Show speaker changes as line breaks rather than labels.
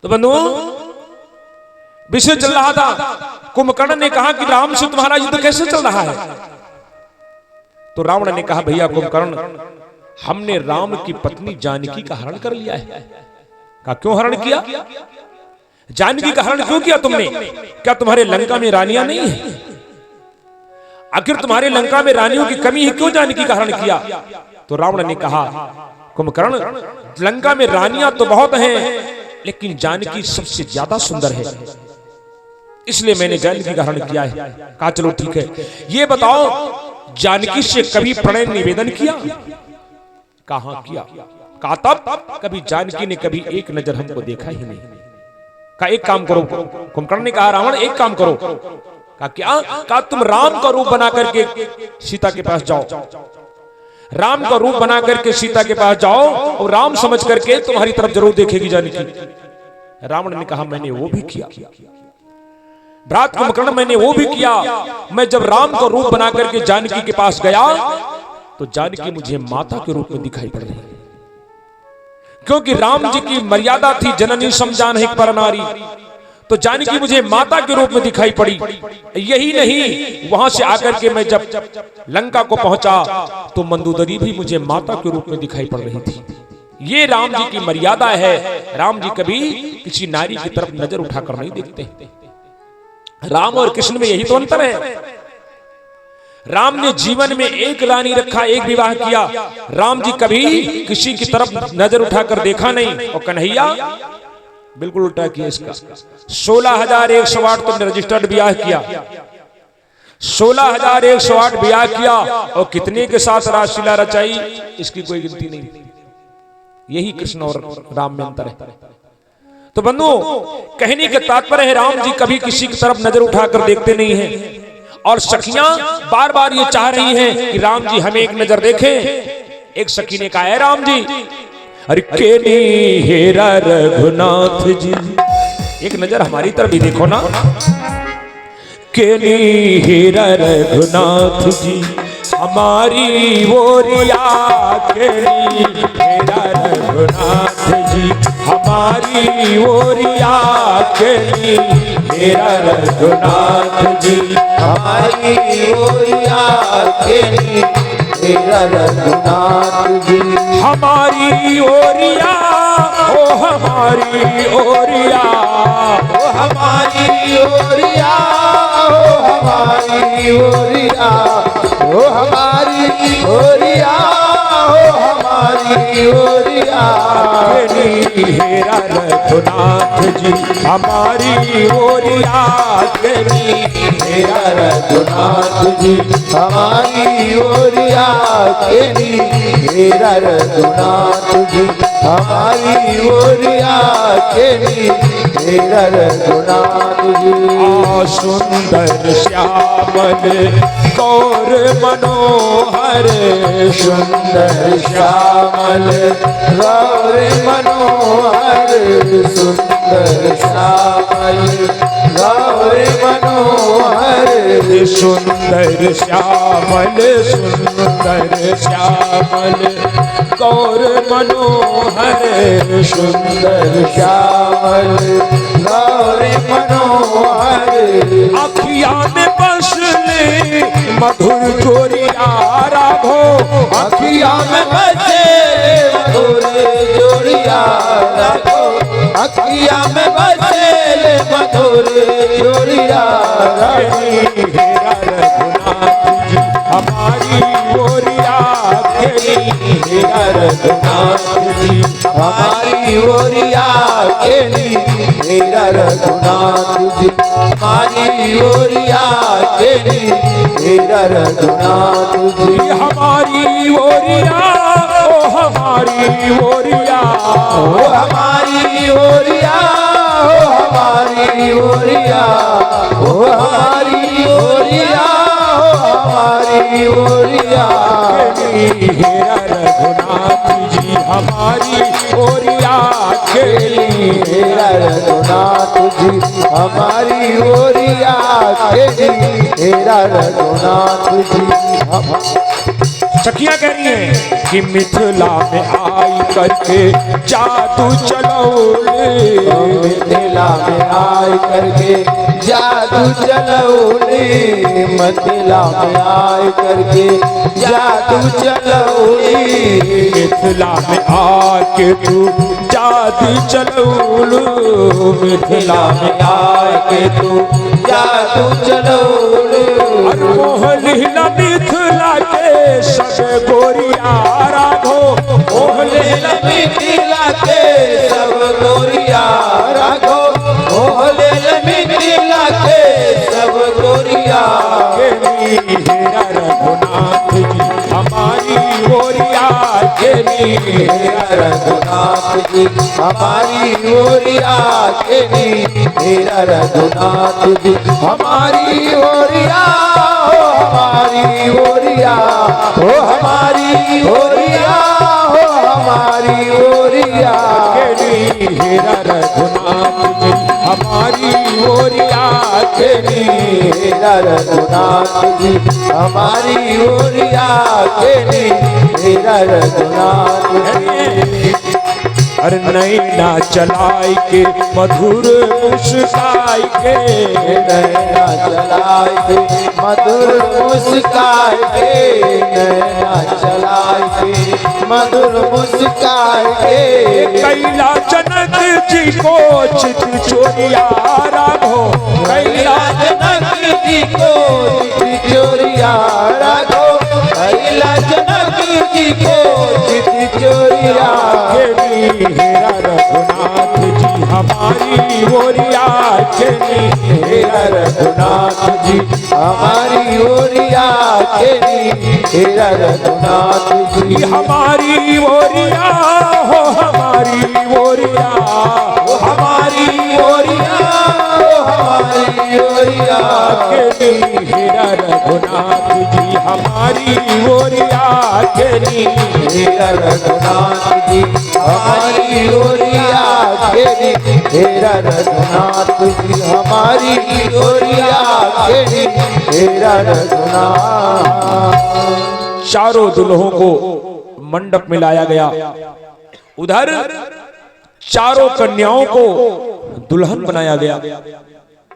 तो बंधुओं विषय चल रहा था, कुंभकर्ण ने कहा कि राम से तुम्हारा युद्ध कैसे चल रहा है? तो रावण ने कहा भैया कुंभकर्ण, हमने राम की पत्नी जानकी का हरण कर लिया है। कहा क्यों हरण किया? जानकी का हरण क्यों किया तुमने? क्या तुम्हारे लंका में रानियां नहीं है? आखिर तुम्हारे लंका में रानियों की कमी है, क्यों जानकी का हरण किया? तो रावण ने कहा कुंभकर्ण, लंका में रानियां तो बहुत हैं, लेकिन जानकी सबसे ज्यादा सुंदर है, इसलिए मैंने जानकी का हरण किया है। कहा चलो ठीक है, ये बताओ जानकी से कभी प्रणय निवेदन किया? कहा किया। कहा तब कभी जानकी ने कभी एक नजर हमको देखा ही नहीं। कहा एक काम करो, कुंभकर्ण ने कहा रावण एक काम करो। कहा क्या? कहा तुम राम का रूप बना करके सीता के पास जाओ, राम का रूप बना करके सीता के पास जाओ और राम समझ करके तुम्हारी तरफ जरूर देखेगी जानकी। रावण ने कहा मैंने वो भी किया भ्रात कुंभकर्ण, मैंने वो भी किया। मैं जब राम का रूप बना करके जानकी के पास गया तो जानकी मुझे माता के रूप में दिखाई पड़ रही, क्योंकि राम जी की मर्यादा थी जननी समझान है पर नारी, तो जानकी मुझे माता के रूप में दिखाई पड़ी। यही नहीं, वहां से आकर के मैं जब लंका को पहुंचा तो मंदोदरी भी मुझे माता के रूप में दिखाई पड़ रही थी। ये राम जी की मर्यादा है, राम जी कभी किसी नारी की तरफ नजर उठाकर नहीं देखते। राम और कृष्ण में यही तो अंतर है। राम ने जीवन में एक रानी रखा, एक विवाह किया, राम जी कभी किसी की तरफ नजर उठाकर देखा नहीं। और कन्हैया बिल्कुल उल्टा किया इसका। 16,108 तुमने रजिस्टर्ड ब्याह किया, 16,108 ब्याह किया, और कितने के साथ रासलीला रचाई इसकी कोई गिनती नहीं। यही कृष्ण और राम में अंतर है। तो बंधुओं कहने का तात्पर्य है राम जी कभी किसी की तरफ नजर उठाकर देखते नहीं हैं, और सखियां बार बार ये चाह रही हैं कि राम जी हमें एक नजर देखें। एक सखी ने कहा है राम जी, अरे केनी हेरा रघुनाथ जी, एक नजर हमारी तरफ भी देखो ना। केनी हेरा रघुनाथ जी हमारी ओरिया, केनी हेरा रघुनाथ जी हमारी ओरिया, केनी हेरा रघुनाथ जी हमारी ओरिया, केनी हेरा रघुनाथ जी हमारी ओरिया, ओ हमारी ओरिया, ओ हमारी ओरिया, ओ हमारी ओरिया, ओ हमारी ओरिया, ओ हमारी ओरिया, केनी हेरा रघुनाथ जी हमारी ओरिया, केनी हेरा रघुनाथ जी हमारी ओरिया, केनी हेरा रघुनाथ जी हमारी ओरिया, केनी हेरा रघुनाथ जी। सुंदर श्यामल गौर मनोहर, सुंदर श्यामल गौर मनोहर, सुंदर श्यामल गौर मनोहर, सुंदर श्यामल, सुंदर श्यामल गौर मनोहर, सुंदर श्यामल गौर मनोहर, अखिया में बस ले मधुर जोड़िया राघो, अखिया में बसे मधुर जोड़िया राघो, अखिया में बसे मधुर जोड़िया राघो, हेरा रघुनाथ जी हमारी ओरिया, केनी हेरा रघुनाथ जी हमारी ओरिया, केनी हेरा रघुनाथ जी हमारी ओरिया, केनी हेरा रघुनाथ जी हमारी ओरिया, ओ हमारी ओरिया, ओ हमारी ओरिया, ओ हमारी ओरिया, ओ हमारी ओरिया, ओ हमारी ओरिया, केनी हेरा रघुनाथ जी हमारी ओरिया, केनी हेरा रघुनाथ जी हमारी ओरिया, केनी हेरा रघुनाथ जी। सखियां कह रही हैं कि मिथिला में आई करके जादू चलौले,
मिथिला में आई करके जादू चलौले, मिथिला में आई करके जादू चलौले,
मिथिला में आके तू जादू चलौलू,
मिथिला में आके तू जादू चलौले।
मोहलीला मिथिला के सब गोरिया राघो,
मोहलीला मिथिला के सब गोरिया राघो, मोहलीला मिथिला के सब गोरिया।
हेरा रघुनाथ जी हमारी ओरिया,
हेरा रघुनाथ जी हमारी ओरिया, हेरा रघुनाथ जी हमारी ओरिया, हमारी ओरिया, हो हमारी ओरिया, हो हमारी ओरिया।
हेरा रघुनाथ जी हमारी ओरिया,
हेरा रघुनाथ जी हमारी ओरिया, हेरा रघुनाथ जी।
अरे नैना चलाई के मधुर मुस्काई के,
नैना चलाई के मधुर मुस्काई के, नैना चलाई के मधुर मुस्काई के।
कैला जनक जी को चित चोरिया राघो,
कैला जनक जी को चित चोरिया राघो, कैला जनक जी को चित चोरिया।
हेरा रघुनाथ जी हमारी ओरिया,
हेरा रघुनाथ जी हमारी ओरिया, हेरा रघुनाथ जी
हमारी ओरिया, हो हमारी ओरिया,
हमारी ओरिया, हमारी ओरिया।
हेरा रघुनाथ जी हमारी ओरिया,
हेरा रघुनाथ जी हमारी ओरिया, हेरा रघुनाथ जी हमारी ओरिया, हेरा रघुनाथ।
चारों दुल्हों को मंडप में लाया गया, उधर चारों कन्याओं को दुल्हन बनाया गया।